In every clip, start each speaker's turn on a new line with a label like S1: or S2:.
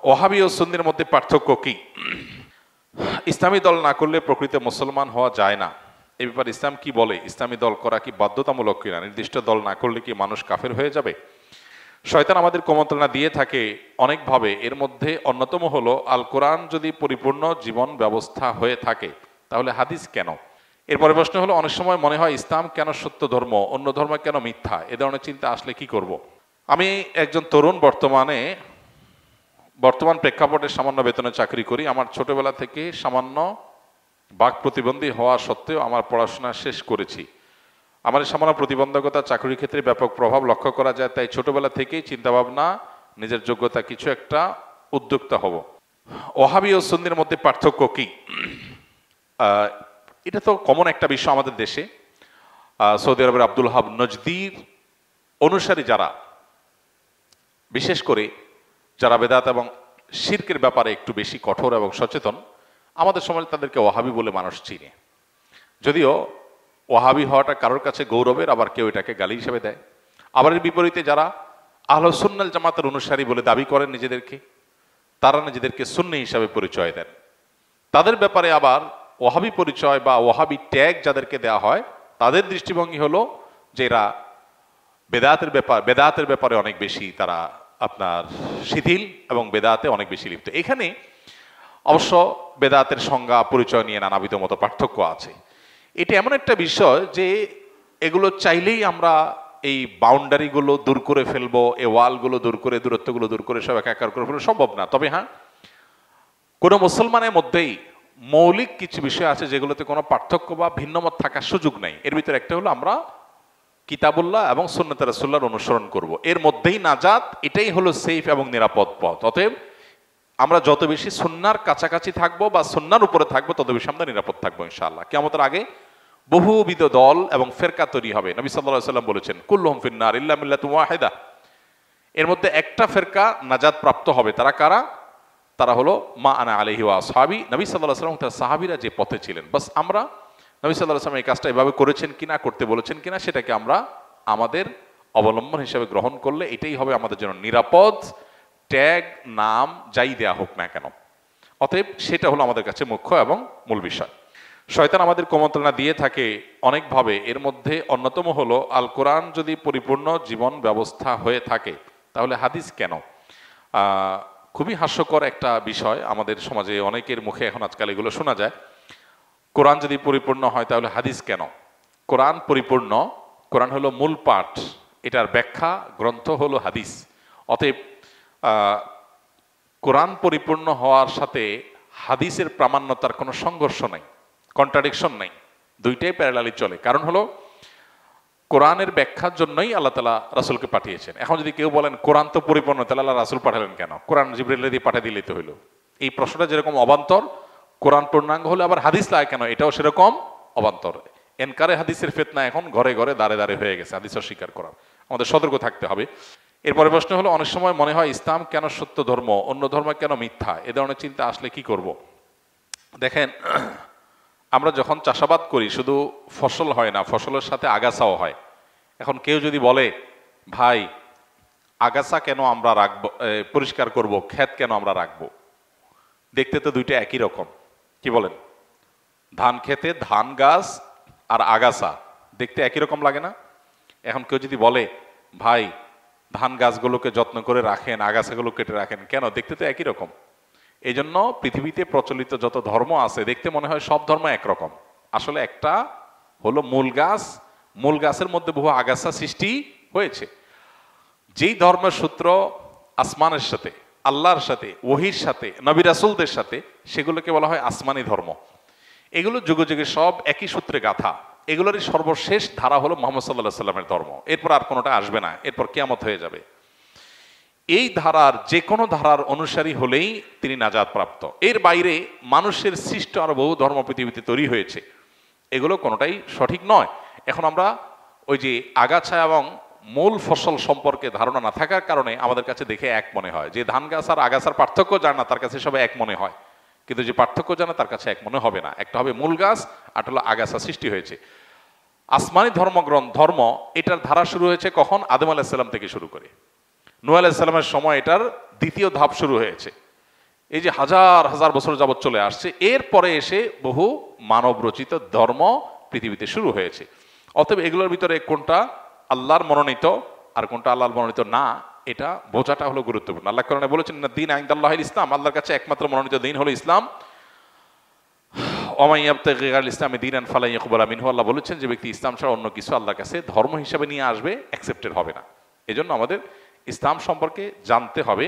S1: ওয়াহাবি ও সুন্নির মধ্যে পার্থক্য কি? ইসলামী দল না করলে প্রকৃত মুসলমান হওয়া যায় না, এ ব্যাপারে ইসলাম কি বলে? ইসলামী দল করা কি বাধ্যতামূলক কিনা? নির্দিষ্ট দল না করলে কি মানুষ কাফের হয়ে যাবে? শয়তান আমাদের কুমন্ত্রণা দিয়ে থাকে অনেকভাবে। এর মধ্যে অন্যতম হলো আল কোরআন যদি পরিপূর্ণ জীবন ব্যবস্থা হয়ে থাকে তাহলে হাদিস কেন? এরপরে প্রশ্ন হলো, অনেক সময় মনে হয় ইসলাম কেন সত্য ধর্ম, অন্য ধর্ম কেন মিথ্যা? এ ধরনের চিন্তা আসলে কি করব? আমি একজন তরুণ, বর্তমান প্রেক্ষাপটে সামান্য বেতনে চাকরি করি। আমার ছোটবেলা থেকে সামান্য বাক প্রতিবন্ধী হওয়া সত্ত্বেও আমার পড়াশোনা শেষ করেছি। আমার এই সামান্য প্রতিবন্ধকতা চাকরির ক্ষেত্রে ব্যাপক প্রভাব লক্ষ্য করা যায়। তাই ছোটবেলা থেকেই চিন্তাভাবনা, নিজের যোগ্যতা কিছু একটা উদ্যোক্তা হব। ওয়াহাবি ও সুন্নির মধ্যে পার্থক্য কি? এটা তো কমন একটা বিষয় আমাদের দেশে। সৌদি আরবের আব্দুল হাব নজদির অনুসারী যারা, বিশেষ করে যারা বেদাত এবং শিরকের ব্যাপারে একটু বেশি কঠোর এবং সচেতন, আমাদের সমাজে তাদেরকে ওয়াহাবি বলে মানুষ চিনে। যদিও ওয়াহাবি হওয়াটা কারোর কাছে গৌরবের, আবার কেউ এটাকে গালি হিসেবে দেয়। আবার এর বিপরীতে যারা আহলে সুন্নাত জামাতের অনুসারী বলে দাবি করেন নিজেদেরকে, তারা নিজেদেরকে সুন্নি হিসাবে পরিচয় দেন। তাদের ব্যাপারে আবার ওয়াহাবি পরিচয় বা ওয়াহাবি ট্যাগ যাদেরকে দেওয়া হয়, তাদের দৃষ্টিভঙ্গি হলো যে এরা বেদাতের ব্যাপারে অনেক বেশি তারা আপনার শিথিল এবং বেদাতে অনেক বেশি লিপ্ত। এখানে অবশ্য বেদাতের সংজ্ঞা পরিচয় নিয়ে নানাবিধ মতো পার্থক্য আছে। এটা এমন একটা বিষয় যে এগুলো চাইলেই আমরা এই বাউন্ডারিগুলো দূর করে ফেলবো, এই ওয়ালগুলো দূর করে, দূরত্বগুলো দূর করে সব একাকার করে ফেলবো সম্ভব না। তবে হ্যাঁ, কোনো মুসলমানের মধ্যেই মৌলিক কিছু বিষয় আছে যেগুলোতে কোনো পার্থক্য বা ভিন্নমত থাকার সুযোগ নেই। এর ভিতরে একটা হলো আমরা কিতাবুল্লাহ এবং সুন্নাতে রাসূলুল্লাহর অনুসরণ করব। এর মধ্যেই নাজাত, এটাই হলো সেফ এবং নিরাপদ পথ। অতএব আমরা যত বেশি সুন্নাহর কাছাকাছি থাকবো বা সুন্নাহর উপরে থাকবো, তত বেশি আমরা নিরাপদ থাকবো ইনশাআল্লাহ। কিয়ামতের আগে বহুবিধ দল এবং ফেরকা তৈরি হবে। নবী সাল্লাল্লাহু আলাইহি ওয়াসাল্লাম বলেছেন, কুল্লুহুম ফিন্নার ইল্লা মিল্লাতুন ওয়াহিদা। এর মধ্যে একটা ফেরকা নাজাত প্রাপ্ত হবে। তারা কারা? তারা হলো মা আনা আলাইহি ওয়া আসহাবি। নবী সাল্লাল্লাহু আলাইহি ওয়াসাল্লাম তার সাহাবীরা যে পথে ছিলেন, বাস আমরা নবী সাল্লাল্লাহু আলাইহি ওয়াসাল্লাম এই কাজটা এভাবে করেছেন কিনা, করতে বলেছেন কিনা, সেটাকে আমরা আমাদের অবলম্বন হিসেবে গ্রহণ করলে এটাই হবে আমাদের জন্য নিরাপদ। ট্যাগ, নাম যাই দেয়া হোক না কেন, অতএব সেটা হলো আমাদের কাছে মুখ্য এবং মূল বিষয়। শয়তান আমাদের কুমন্ত্রণা দিয়ে থাকে অনেকভাবে। এর মধ্যে অন্যতম হলো আল কোরআন যদি পরিপূর্ণ জীবন ব্যবস্থা হয়ে থাকে তাহলে হাদিস কেন? খুবই হাস্যকর একটা বিষয়। আমাদের সমাজে অনেকের মুখে এখন আজকাল এগুলো শোনা যায়, কোরআন যদি পরিপূর্ণ হয় তাহলে হাদিস কেন? কোরআন পরিপূর্ণ, কোরআন হলো মূল পাঠ, এটার ব্যাখ্যা গ্রন্থ হলো হাদিস। অতএব কোরআন পরিপূর্ণ হওয়ার সাথে হাদিসের প্রামাণ্যতার কোনো সংঘর্ষ নাই, কন্ট্রাডিকশন নাই, দুইটাই প্যারালালি চলে। কারণ হলো কোরআনের ব্যাখ্যার জন্যই আল্লাহ তাআলা রাসূলকে পাঠিয়েছেন। এখন যদি কেউ বলেন কোরআন তো পরিপূর্ণ, তাহলে আল্লাহ রাসূল পাঠালেন কেন? কোরআন জিবরিল দিয়ে পাঠিয়ে দিলেই তো হইলো। এই প্রশ্নটা যেরকম অবান্তর, কোরআন পূর্ণাঙ্গ হলে আবার হাদিস লাগে কেন, এটাও সেরকম অবান্তর। এনকারে হাদিসের ফিতনা এখন ঘরে ঘরে দাঁড়ে দাঁড়ে হয়ে গেছে। হাদিস অস্বীকার করার আমাদের সতর্ক থাকতে হবে। এরপরে প্রশ্ন হলো, অনেক সময় মনে হয় ইসলাম কেন সত্য ধর্ম, অন্য ধর্ম কেন মিথ্যা? এ ধরনের চিন্তা আসলে কি করব? দেখেন, আমরা যখন চাষাবাদ করি শুধু ফসল হয় না, ফসলের সাথে আগাছাও হয়। এখন কেউ যদি বলে, ভাই আগাছা কেন আমরা রাখবো, পরিষ্কার করব, ক্ষেত কেন আমরা রাখবো? দেখতে তো দুইটা একই রকম, কি বলেন? ধান খেতে ধান গাছ আর আগাছা দেখতে একই রকম লাগে না? এখন কেউ যদি বলে, ভাই ধান গাছগুলোকে যত্ন করে রাখেন, আগাছাগুলো কেটে রাখেন, কেন? দেখতে তো একই রকম। এই জন্য পৃথিবীতে প্রচলিত যত ধর্ম আছে দেখতে মনে হয় সব ধর্ম একরকম। আসলে একটা হলো মূল গাছ, মূল গাছের মধ্যে বহু আগাছা সৃষ্টি হয়েছে। যেই ধর্মের সূত্র আসমানের সাথে, আল্লাহর সাথে, ওহির সাথে, নবী রাসূলদের সাথে, সেগুলোকে বলা হয় আসমানি ধর্ম। এগুলো যুগে যুগে সব একই সূত্রে গাথা। এগুলোরই সর্বশেষ ধারা হলো মুহাম্মদ সাল্লাল্লাহু আলাইহি ওয়াসাল্লামের ধর্ম। এরপর আর কোনোটা আসবে না, এরপর কিয়ামত হয়ে যাবে। এই ধারার যে কোনো ধারার অনুসারী হলেই তিনি নাজাত প্রাপ্ত। এর বাইরে মানুষের সৃষ্ট আরো বহু ধর্ম পৃথিবীতে তৈরি হয়েছে, এগুলো কোনোটাই সঠিক নয়। এখন আমরা ওই যে আগাছা এবং মূল ফসল সম্পর্কে ধারণা না থাকার কারণে আমাদের কাছে দেখে এক মনে হয়। যে ধান গাছ আর আগাছার পার্থক্য জানে না তার কাছে সবাই এক মনে হয়, কিন্তু যে পার্থক্য জানে তার কাছে এক মনে হবে না। একটা হবে মূল গাছ, আর হলো আগাছা সৃষ্টি হয়েছে। আসমানি ধর্ম এটার ধারা শুরু হয়েছে কখন? আদম আলাইহিস সালাম থেকে শুরু করে নূহ আলাইহিস সালামের সময় এটার দ্বিতীয় ধাপ শুরু হয়েছে। এই যে হাজার হাজার বছর যাবৎ চলে আসছে, এরপরে এসে বহু মানব রচিত ধর্ম পৃথিবীতে শুরু হয়েছে। অতএব এগুলোর ভিতরে কোনটা আল্লাহর মনোনীত আর কোনটা আল্লাহর মনোনীত না, এটা বোঝাটা হলো গুরুত্বপূর্ণ। আল্লাহ কোরআনে বলেছেন না দিন ইনদাল্লাহিল ইসলাম, আল্লাহর কাছে একমাত্র মনোনীত দিন হলো ইসলাম। ওয়া মান ইয়াবতাগি গায়রাল ইসলামি দীনান ফালান ইউকবালা মিনহু, আল্লাহ বলেছেন যে ব্যক্তি ইসলাম ছাড়া অন্য কিছু আল্লাহর কাছে ধর্ম হিসাবে নিয়ে আসবে, অ্যাকসেপ্টেড হবে না। এজন্য আমাদের ইসলাম সম্পর্কে জানতে হবে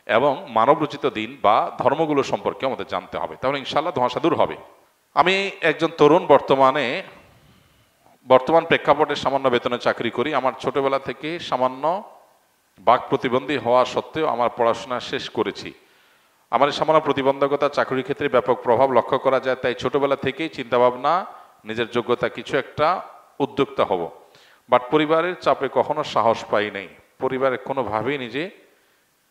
S1: এবং মানব রচিত দিন বা ধর্মগুলো সম্পর্কে আমাদের জানতে হবে, তাহলে ইনশাআল্লাহ ধোঁয়াশা দূর হবে। আমি একজন তরুণ, বর্তমান প্রেক্ষাপটে সামান্য বেতনে চাকরি করি। আমার ছোটবেলা থেকে সামান্য বাক প্রতিবন্ধী হওয়া সত্ত্বেও আমার পড়াশোনা শেষ করেছি। আমার এই সামান্য প্রতিবন্ধকতা চাকরির ক্ষেত্রে ব্যাপক প্রভাব লক্ষ্য করা যায়, তাই ছোটবেলা থেকেই চিন্তাভাবনা নিজের যোগ্যতা কিছু একটা উদ্যোক্তা হব, বাট পরিবারের চাপে কখনো সাহস পাই নাই। পরিবারের কোনোভাবেই নিজে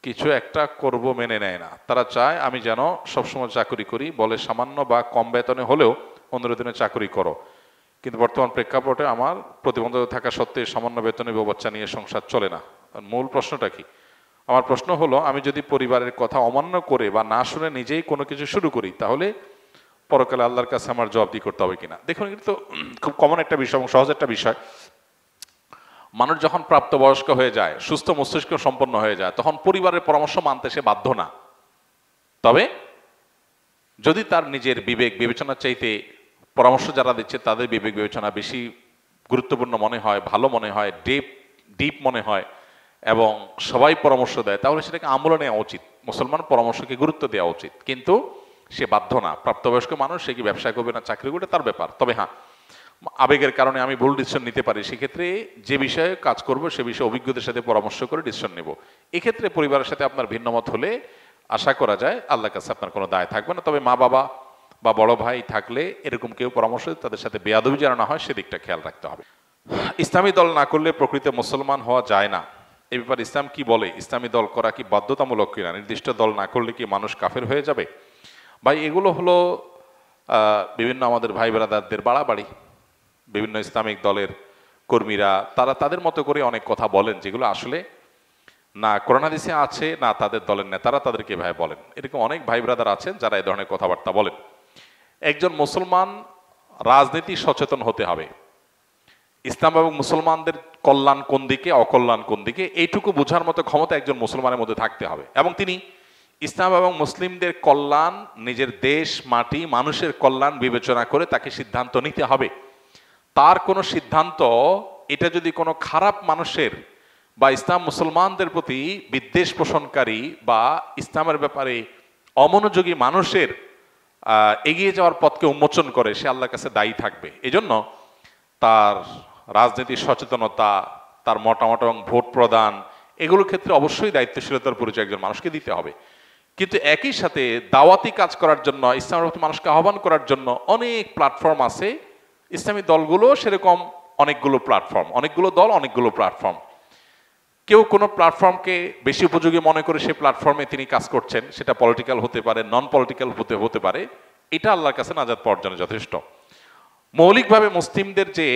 S1: কিছু একটা করব মেনে নেয় না, তারা চায় আমি যেন সবসময় চাকরি করি, বলে সামান্য বা কম বেতনে হলেও 15 দিনে চাকরি করো। কিন্তু বর্তমান প্রেক্ষাপটে আমার প্রতিবন্ধকতা থাকা সত্ত্বেও সামান্য বেতনে বউ বাচ্চা নিয়ে সংসার চলে না। মূল প্রশ্নটা কি? আমার প্রশ্ন হলো, আমি যদি পরিবারের কথা অমান্য করে বা না শুনে নিজেই কোনো কিছু শুরু করি, তাহলে পরকালে আল্লাহর কাছে আমার জবাবদিহি করতে হবে কিনা? দেখুন, এটা তো খুব কমন একটা বিষয় এবং সহজ একটা বিষয়। মানুষ যখন প্রাপ্তবয়স্ক হয়ে যায়, সুস্থ মস্তিষ্ক সম্পন্ন হয়ে যায়, তখন পরিবারের পরামর্শ মানতে সে বাধ্য না। তবে যদি তার নিজের বিবেক বিবেচনা চাইতে পরামর্শ যারা দিচ্ছে তাদের বিবেক বিবেচনা বেশি গুরুত্বপূর্ণ মনে হয়, ভালো মনে হয়, ডিপ মনে হয় এবং সবাই পরামর্শ দেয়, তাহলে সেটাকে আমলে নেওয়া উচিত। মুসলমান পরামর্শকে গুরুত্ব দেওয়া উচিত, কিন্তু সে বাধ্য না। প্রাপ্তবয়স্ক মানুষ, সে কি ব্যবসা করবে না চাকরি করবে তার ব্যাপার। তবে হ্যাঁ, আবেগের কারণে আমি ভুল ডিসিশন নিতে পারি, সেক্ষেত্রে যে বিষয়ে কাজ করব সে বিষয়ে অভিজ্ঞদের সাথে পরামর্শ করে ডিসিশন নেব। এক্ষেত্রে পরিবারের সাথে আপনার ভিন্নমত হলে আশা করা যায় আল্লাহর কাছে আপনার কোনো দায় থাকবে না। তবে মা বাবা বা বড় ভাই থাকলে এরকম কেউ পরামর্শ তাদের সাথে বেয়াদবি যেন না হয় সেদিকটা খেয়াল রাখতে হবে। ইসলামী দল না করলে প্রকৃত মুসলমান হওয়া যায় না, এ ব্যাপারে ইসলাম কি বলে? ইসলামী দল করা কি বাধ্যতামূলক কিনা? নির্দিষ্ট দল না করলে কি মানুষ কাফের হয়ে যাবে? ভাই, এগুলো হলো বিভিন্ন আমাদের ভাই ব্রাদারদের বাড়াবাড়ি। বিভিন্ন ইসলামিক দলের কর্মীরা তারা তাদের মতো করে অনেক কথা বলেন, যেগুলো আসলে না কোরআন হাদিসে আছে, না তাদের দলের নেতারা তাদেরকে ভাই বলেন। এরকম অনেক ভাই ব্রাদার আছেন যারা এই ধরনের কথাবার্তা বলেন। একজন মুসলমান রাজনীতি সচেতন হতে হবে। ইসলাম এবং মুসলমানদের কল্যাণ কোন দিকে, অকল্যাণ কোন দিকে, এইটুকু বোঝার মতো ক্ষমতা একজন মুসলমানের মধ্যে থাকতে হবে এবং তিনি ইসলাম এবং মুসলিমদের কল্যাণ, নিজের দেশ, মাটি, মানুষের কল্যাণ বিবেচনা করে তাকে সিদ্ধান্ত নিতে হবে। তার কোনো সিদ্ধান্ত এটা যদি কোনো খারাপ মানুষের বা ইসলাম মুসলমানদের প্রতি বিদ্বেষ পোষণকারী বা ইসলামের ব্যাপারে অমনোযোগী মানুষের এগিয়ে যাওয়ার পথকে উন্মোচন করে, সে আল্লাহর কাছে দায়ী থাকবে। এজন্য তার রাজনীতির সচেতনতা, তার মতামত এবং ভোট প্রদান, এগুলোর ক্ষেত্রে অবশ্যই দায়িত্বশীলতার পরিচয় একজন মানুষকে দিতে হবে। কিন্তু একই সাথে দাওয়াতি কাজ করার জন্য, ইসলামের প্রতি মানুষকে আহ্বান করার জন্য অনেক প্ল্যাটফর্ম আছে। ইসলামী দলগুলো সেরকম অনেকগুলো প্ল্যাটফর্ম, অনেকগুলো দল, অনেকগুলো প্ল্যাটফর্ম। কেউ কোনো প্ল্যাটফর্মকে বেশি উপযোগী মনে করে সে প্ল্যাটফর্মে তিনি কাজ করছেন, সেটা পলিটিক্যাল হতে পারে, নন পলিটিক্যাল হতে পারে। এটা আল্লাহর কাছে নাজাত পাওয়ার জন্য যথেষ্ট। মৌলিকভাবে মুসলিমদের যে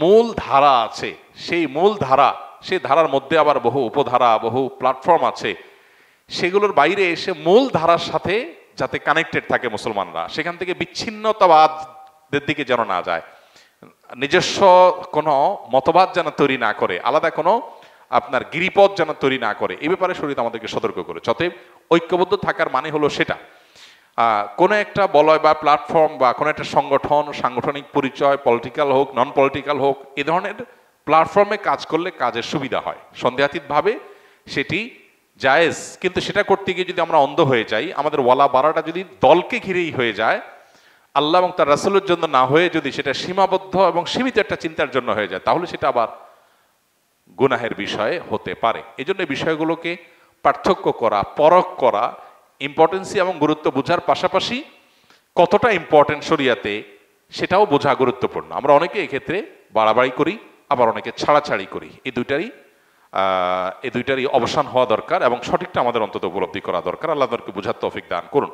S1: মূল ধারা আছে, সেই ধারার মধ্যে আবার বহু উপধারা, বহু প্ল্যাটফর্ম আছে। সেগুলোর বাইরে এসে মূল ধারার সাথে যাতে কানেক্টেড থাকে মুসলমানরা, সেখান থেকে বিচ্ছিন্নতাবাদের দিকে যেন না যায়, নিজস্ব কোনো মতবাদ যেন তৈরি না করে, আলাদা কোনো আপনার গিরিপথ যেন তৈরি না করে, এই ব্যাপারে শরীয়ত আমাদেরকে সতর্ক করে। অতএব ঐক্যবদ্ধ থাকার মানে হলো সেটা, কোনো একটা বলয় বা প্ল্যাটফর্ম বা কোনো একটা সংগঠন, সাংগঠনিক পরিচয়, পলিটিক্যাল হোক, নন পলিটিক্যাল হোক, এ ধরনের প্ল্যাটফর্মে কাজ করলে কাজের সুবিধা হয়। সন্দেহাতীতভাবে সেটি জায়েজ, কিন্তু সেটা করতে গিয়ে যদি আমরা অন্ধ হয়ে যাই, আমাদের ওয়ালা বাড়াটা যদি দলকে ঘিরেই হয়ে যায়, আল্লাহ এবং তার রাসূলের জন্য না হয়ে যদি সেটা সীমাবদ্ধ এবং সীমিত একটা চিন্তার জন্য হয়ে যায়, তাহলে সেটা আবার গুনাহের বিষয়ে হতে পারে। এই জন্য বিষয়গুলোকে পার্থক্য করা, পরখ করা, ইম্পর্টেন্সি এবং গুরুত্ব বোঝার পাশাপাশি কতটা ইম্পর্টেন্ট শরিয়াতে সেটাও বোঝা গুরুত্বপূর্ণ। আমরা অনেকে এক্ষেত্রে বাড়াবাড়ি করি, আবার অনেকে ছাড়াছাড়ি করি। এই দুইটারই অবসান হওয়া দরকার এবং সঠিকটা আমাদের অন্তত উপলব্ধি করা দরকার। আল্লাহ তাদেরকে বোঝার তৌফিক দান করুন।